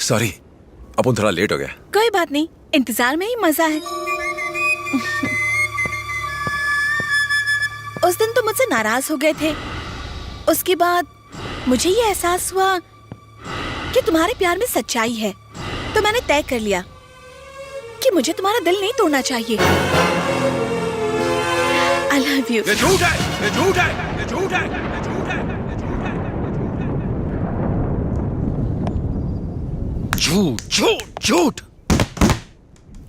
Sorry, अपन थोड़ा late हो गया। कोई बात नहीं, इंतजार में ही मजा है। उस दिन तुम मुझसे नाराज हो गए थे। उसके बाद मुझे ये एहसास हुआ कि तुम्हारे प्यार में सच्चाई है, तो मैंने तय कर लिया कि मुझे तुम्हारा दिल नहीं तोड़ना चाहिए। I love you। ये झूठ है, ये झूठ है, ये झूठ है, ये झूठ है, ये झूठ है। झूठ, झूठ, झूठ।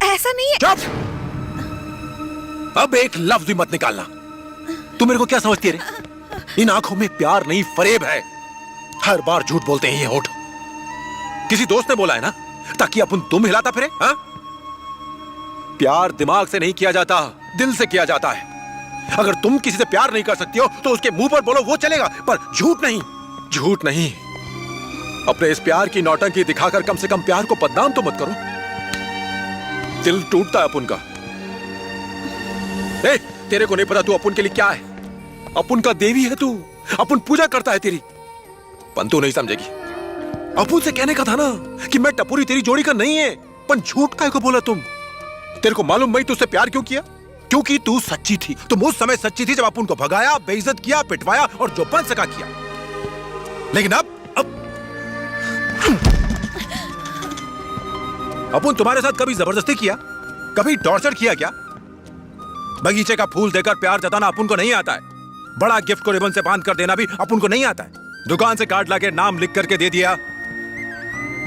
ऐसा नहीं है। चुप! अब एक लफ्ज भी मत निकालना। तू मेरे को क्या समझती है रे? इन आंखों में प्यार नहीं, फरेब है। हर बार झूठ बोलते हैं ये होठ। किसी दोस्त ने बोला है ना, ताकि अपन तुम हिलाता फिरे। हाँ? प्यार दिमाग से नहीं किया जाता, दिल से किया जाता है। अगर तुम किसी से प्यार नहीं कर सकती हो तो उसके मुंह पर बोलो, वो चलेगा, पर झूठ नहीं। झूठ नहीं। अपने इस प्यार की नौटंकी दिखाकर कम से कम प्यार को बदनाम तो मत करो। दिल टूटता है अपन का। ए, तेरे को नहीं पता तू अपन के लिए क्या है? अपन का देवी है तू। अपन पूजा करता है तेरी, पर तू नहीं समझेगी। अपन से कहने का था ना कि मैं टपोरी तेरी जोड़ी का नहीं है, पर झूठ काहे को बोला तुम? तेरे को मालूम मैं तुझसे प्यार क्यों किया? क्योंकि तू सच्ची थी। तुम उस समय सच्ची थी जब अपन को भगाया, बेइज्जत किया, पिटवाया और जो बन सका किया। लेकिन अब अपन तुम्हारे साथ कभी जबरदस्ती किया, कभी टॉर्चर किया क्या? बगीचे का फूल देकर प्यार जताना अपन को नहीं आता है। बड़ा गिफ्ट को रिबन से बांध कर देना भी अपन को नहीं आता है। दुकान से कार्ड लाके नाम लिख करके दे दिया,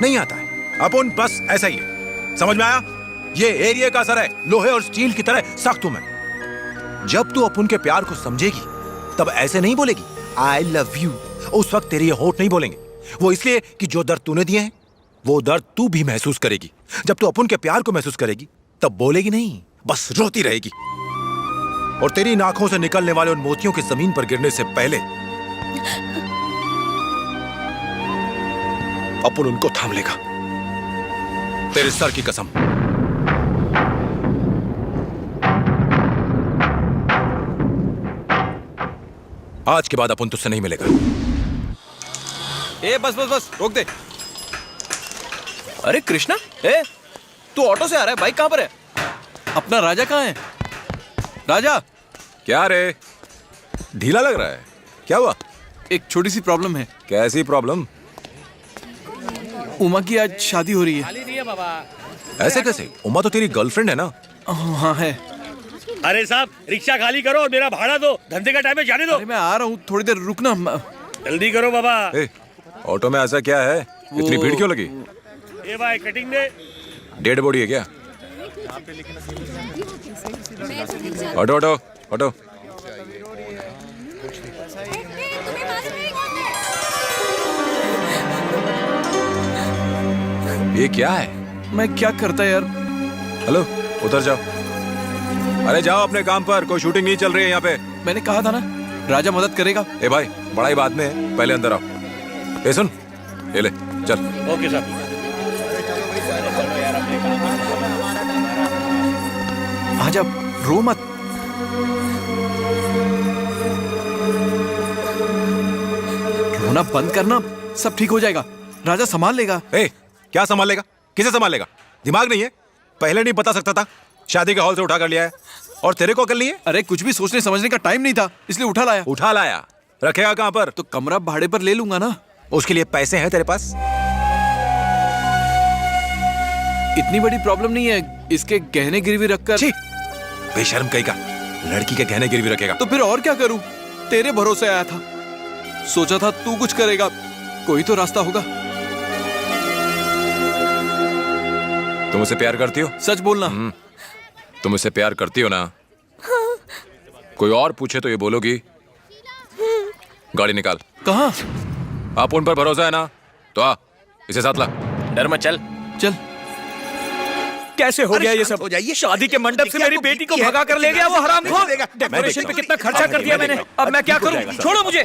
नहीं आता है। अपन बस ऐसा ही है। समझ में आया? ये एरिया का असर है, लोहे और स्टील की तरह सख्त हूं मैं। जब तू अपन के प्यार को समझेगी तब ऐसे नहीं बोलेगी आई लव यू। उस वक्त तेरे ये होठ नहीं बोलेंगे। वो इसलिए कि जो दर्द तूने दिए हैं वो दर्द तू भी महसूस करेगी। जब तू अपन के प्यार को महसूस करेगी तब बोलेगी नहीं, बस रोती रहेगी। और तेरी आंखों से निकलने वाले उन मोतियों की जमीन पर गिरने से पहले अपन उनको थाम लेगा। तेरे सर की कसम। आज के बाद अपन तुझसे नहीं मिलेगा। ए बस बस बस रोक दे। अरे कृष्णा, ए तू ऑटो से आ रहा है, बाइक कहां पर है? अपना राजा कहां है? राजा। क्या रे, ढीला लग रहा है? क्या हुआ? एक छोटी सी प्रॉब्लम है। कैसी प्रॉब्लम? उमा की आज शादी हो रही है। ऐसे कैसे? उमा तो तेरी गर्लफ्रेंड है ना? हाँ है। अरे साहब, रिक्शा खाली करो और मेरा भाड़ा दो। धंधे का टाइम है, जाने दो। अरे मैं आ रहा हूँ, थोड़ी देर रुकना। जल्दी करो बाबा। ए, ऑटो में ऐसा क्या है? इतनी भीड़ क्यों लगी? ए भाई, कटिंग दे। डेड बॉडी है क्या? Auto auto auto. ये क्या है? मैं क्या करता यार? हेलो, उतर जाओ। अरे जाओ अपने काम पर, कोई शूटिंग नहीं चल रही है यहाँ पे। मैंने कहा था ना, राजा मदद करेगा। ए भाई, बड़ा ही बाद में है, पहले अंदर आओ। ए सुन, ये ले चल। ओके साहब। आजा, रो मत। रोना बंद करना, सब ठीक हो जाएगा। राजा संभाल लेगा। ए, क्या संभाल लेगा? किसे संभाल लेगा? दिमाग नहीं है? पहले नहीं बता सकता था? शादी के हॉल से उठा कर लिया है और तेरे को अकल नहीं है? अरे कुछ भी सोचने समझने का टाइम नहीं था, इसलिए उठा लाया। उठा लाया? रखेगा कहाँ पर? तो कमरा भाड़े पर ले लूंगा ना। उसके लिए पैसे हैं तेरे पास? इतनी बड़ी प्रॉब्लम नहीं है, इसके गहने गिरवी रखकर। छी, बेशर्म कहीं का, लड़की के गहने गिरवी रखेगा? तो फिर और क्या करूं? तेरे भरोसे आया था, सोचा था तू कुछ करेगा, कोई तो रास्ता होगा। तुम उसे प्यार करती हो? सच बोलना। तुम उसे प्यार करती हो ना? हाँ। कोई और पूछे तो ये बोलोगी? गाड़ी निकाल। कहाँ? आप उन पर भरोसा है ना? तो आ, इसे साथ ला। डर मत, चल चल। कैसे हो गया ये सब? हो जाइए। शादी के मंडप से मेरी बेटी को भगा कर ले गया वो हरामखोर। डेकोरेशन पे कितना खर्चा कर दिया मैंने, अब मैं क्या करूं? छोड़ो मुझे।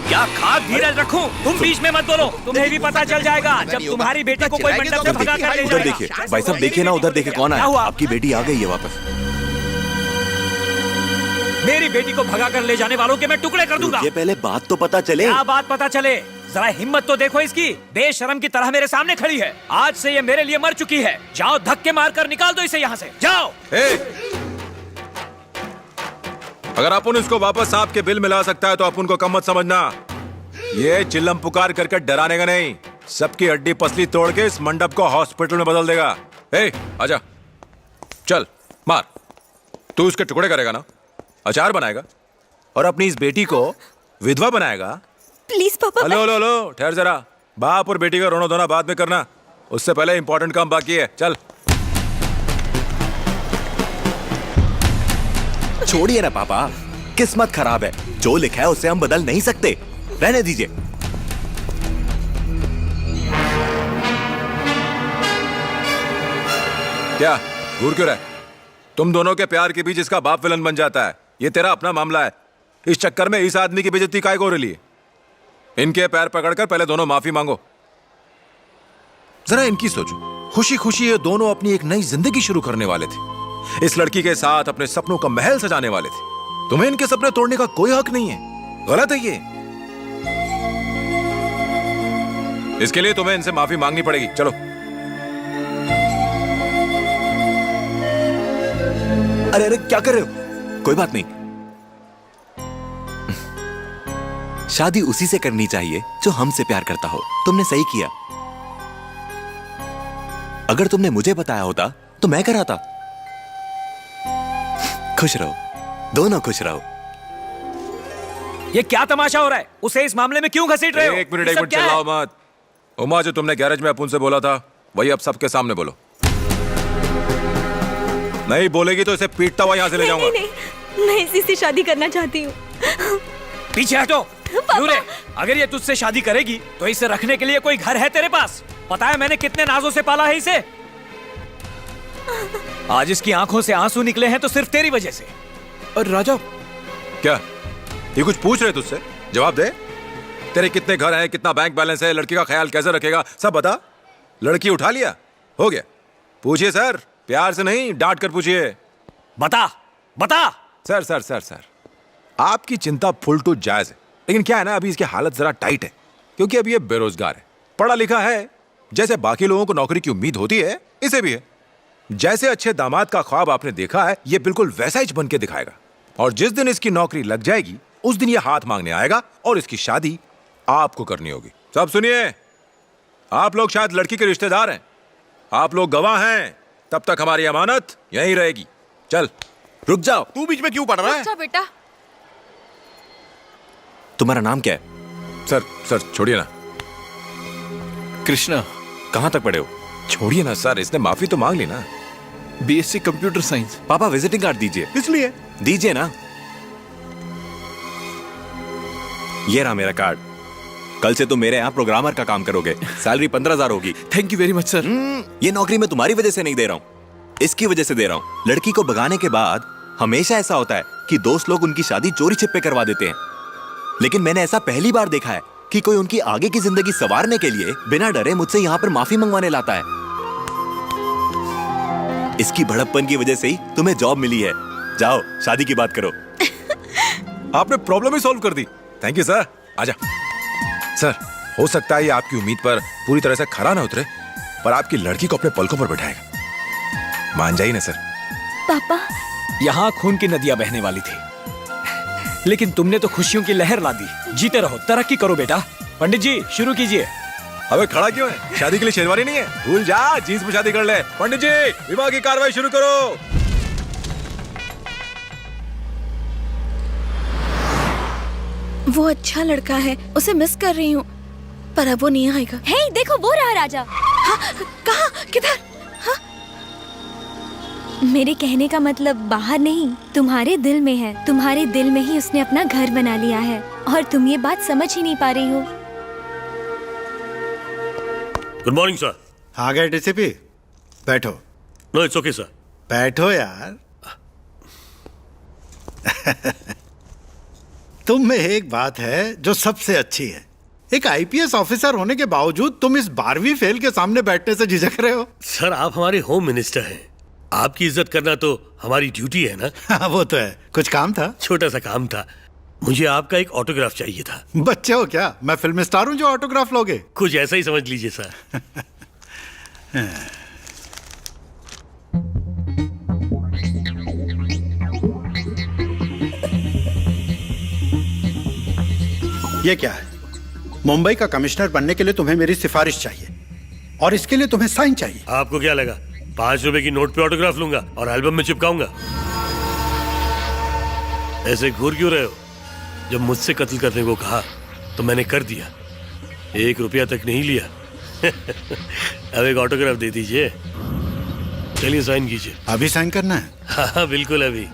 क्या खाक धीरज रखूं? तुम बीच में मत बोलो, तुम्हें भी पता चल जाएगा जब तुम्हारी बेटी को कोई मंडप से भगा कर ले उधर जाएगा। देखिए भाई साहब, देखिए ना उधर, देखिए कौन क्या है? हुआ? आपकी बेटी आ गई है वापस। मेरी बेटी को भगा कर ले जाने वालों के मैं टुकड़े कर दूंगा। ये पहले बात तो पता चले। क्या बात पता चले? जरा हिम्मत तो देखो इसकी, बेशरम की तरह मेरे सामने खड़ी है। आज से ये मेरे लिए मर चुकी है। जाओ धक्के मारकर निकाल दो इसे यहाँ से, जाओ। अगर अपन इसको वापस सांप के बिल मिला सकता है तो अपन को कम मत समझना। ये चिल्लम पुकार करके डराने का नहीं, सबकी हड्डी पसली तोड़ के इस मंडप को हॉस्पिटल में बदल देगा। आजा, चल मार। तू उसके टुकड़े करेगा ना, अचार बनाएगा और अपनी इस बेटी को विधवा बनाएगा। प्लीज पापा। हेलो हेलो हेलो, ठहर जरा। बाप और बेटी का रोना धोना बाद में करना, उससे पहले इंपॉर्टेंट काम बाकी है। चल छोड़िए ना पापा, किस्मत खराब है, जो लिखा है उससे हम बदल नहीं सकते, रहने दीजिए। क्या घूर क्यों रहा है? तुम दोनों के प्यार के बीच इसका बाप विलन बन जाता है, ये तेरा अपना मामला है। इस चक्कर में इस आदमी की बेइज्जती काहे को हो रही है? इनके पैर पकड़कर पहले दोनों माफी मांगो। जरा इनकी सोचो, खुशी खुशी ये दोनों अपनी एक नई जिंदगी शुरू करने वाले थे, इस लड़की के साथ अपने सपनों का महल सजाने वाले थे। तुम्हें इनके सपने तोड़ने का कोई हक नहीं है, गलत है ये। इसके लिए तुम्हें इनसे माफी मांगनी पड़ेगी। चलो। अरे अरे क्या कर रहे हो? कोई बात नहीं, शादी उसी से करनी चाहिए जो हमसे प्यार करता हो। तुमने सही किया। अगर तुमने मुझे बताया होता तो मैं कराता। खुश रहो, दोनों खुश रहो। ये क्या तमाशा हो रहा है? उसे इस मामले में क्यों घसीट रहे हो? एक मिनट चिल्लाओ मत। उमा, जो तुमने गैरेज में अपुन से बोला था वही अब सबके सामने बोलो। नहीं बोलेगी तो इसे पीटता हुआ यहाँ से ले जाऊंगा। नहीं, मैं इसी से शादी करना चाहती हूँ। पीछे हटो। क्यों रे? अगर ये तुझसे शादी करेगी तो इसे रखने के लिए कोई घर है तेरे पास? पता है मैंने कितने नाजों से पाला है इसे। आज इसकी आंखों से आंसू निकले हैं तो सिर्फ तेरी वजह से। और राजा, क्या ये कुछ पूछ रहे तुझसे? जवाब दे। तेरे कितने घर हैं, कितना बैंक बैलेंस है, लड़की का ख्याल कैसे रखेगा, सब बता। लड़की उठा लिया, हो गया। पूछिए सर, प्यार से नहीं डांट कर पूछिए। बता बता। सर सर सर सर, आपकी चिंता फुल टू जायज है, लेकिन क्या है ना, अभी इसकी हालत जरा टाइट है, क्योंकि अभी ये बेरोजगार है। पढ़ा लिखा है, जैसे बाकी लोगों को नौकरी की उम्मीद होती है इसे भी है। जैसे अच्छे दामाद का ख्वाब आपने देखा है, ये बिल्कुल वैसा ही बन के दिखाएगा। और जिस दिन इसकी नौकरी लग जाएगी उस दिन ये हाथ मांगने आएगा और इसकी शादी आपको करनी होगी। सब सुनिए, आप लोग शायद लड़की के रिश्तेदार हैं, आप लोग गवाह हैं, तब तक हमारी अमानत यहीं रहेगी। चल। रुक जाओ। तू बीच में क्यों पड़ रहा है? अच्छा बेटा। तुम्हारा नाम क्या है? सर छोड़िए ना। कृष्णा। कहां तक पढ़े हो? छोड़िए ना सर, इसने माफी तो मांग ली ना। BSc computer science. पापा विजिटिंग कार्ड दीजिए। इसलिए दीजिए ना। ये रहा मेरा कार्ड। कल से तुम मेरे यहाँ प्रोग्रामर का काम करोगे। सैलरी 15,000 होगी। Thank you very much sir. ये नौकरी मैं तुम्हारी वजह से नहीं दे रहा हूँ, इसकी वजह से दे रहा हूँ। लड़की को भगाने के बाद हमेशा ऐसा होता है कि दोस्त लोग उनकी शादी चोरी छिपे करवा देते हैं, लेकिन मैंने ऐसा पहली बार देखा है कि कोई उनकी आगे की जिंदगी संवारने के लिए बिना डरे मुझसे यहाँ पर माफी मंगवाने लाता है। इसकी भड़प्पन की वजह से ही तुम्हें जॉब मिली है। जाओ शादी की बात करो। आपने प्रॉब्लम ही सॉल्व कर दी। Thank you sir. आजा। सर, हो सकता है ये आपकी उम्मीद पर पूरी तरह से खरा ना उतरे, पर आपकी लड़की को अपने पलकों पर बैठाएगा। मान जाइए ना सर। पापा, यहाँ खून की नदियां बहने वाली थी, लेकिन तुमने तो खुशियों की लहर ला दी। जीते रहो, तरक्की करो बेटा। पंडित जी शुरू कीजिए। अबे खड़ा क्यों है? शादी के लिए शेरवानी नहीं है? भूल जा, जींस में शादी कर ले। पंडित जी, विवाह की कार्रवाई शुरू करो। वो अच्छा लड़का है, उसे मिस कर रही हूँ, पर अब वो नहीं आएगा। हे देखो वो रहा राजा। हाँ, कहाँ? किधर? हाँ? मेरे कहने का मतलब बाहर नहीं, तुम्हारे दिल में है। तुम्हारे दिल में ही उसने अपना घर बना लिया है और तुम ये बात समझ ही नहीं पा रही हो। Good morning sir. आ गए डीसीपी? बैठो। No it's okay sir. बैठो यार। तुम में एक बात है जो सबसे अच्छी है, एक आईपीएस ऑफिसर होने के बावजूद तुम इस 12वीं फेल के सामने बैठने से झिझक रहे हो। सर आप हमारे होम मिनिस्टर हैं, आपकी इज्जत करना तो हमारी ड्यूटी है ना। हाँ, वो तो है। कुछ काम था? छोटा सा काम था, मुझे आपका एक ऑटोग्राफ चाहिए था। बच्चे हो क्या? मैं फिल्म स्टार हूँ जो ऑटोग्राफ लोगे? कुछ ऐसा ही समझ लीजिए सर। ये क्या है? मुंबई का कमिश्नर बनने के लिए तुम्हें मेरी सिफारिश चाहिए और इसके लिए तुम्हें साइन चाहिए। आपको क्या लगा 5 रुपए की नोट पे ऑटोग्राफ लूंगा और एल्बम में चिपकाऊंगा? ऐसे घूर क्यों रहे हो? जब मुझसे कत्ल करने को कहा तो मैंने कर दिया, 1 रुपया तक नहीं लिया। अब एक ऑटोग्राफ दे दीजिए। चलिए साइन कीजिए। अभी साइन करना है? हाँ बिल्कुल अभी।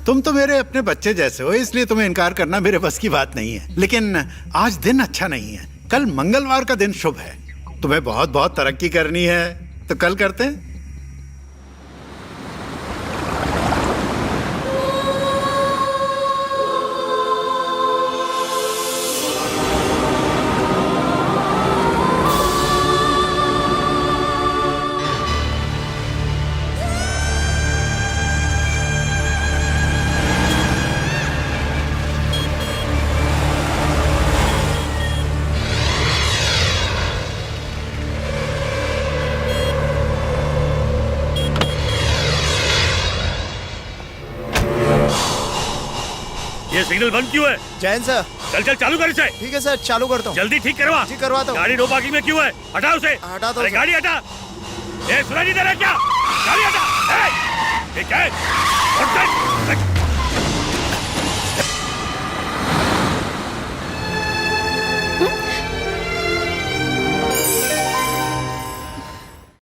तुम तो मेरे अपने बच्चे जैसे हो, इसलिए तुम्हें इनकार करना मेरे बस की बात नहीं है। लेकिन आज दिन अच्छा नहीं है, कल मंगलवार का दिन शुभ है। तुम्हें बहुत बहुत तरक्की करनी है, तो कल करते हैं। ये सिग्नल बंद क्यों है? जैन सर। चल चल चालू कर इसे। ठीक है सर, चालू करता हूँ। जल्दी ठीक करवा। ठीक करवाता हूँ। गाड़ी नो पार्किंग में क्यों है? हटा उसे। हटा दो अरे सर। गाड़ी हटा। ये सुनाई नहीं दे रहा क्या? गाड़ी हटा। ए, ये क्या है? उठ चल।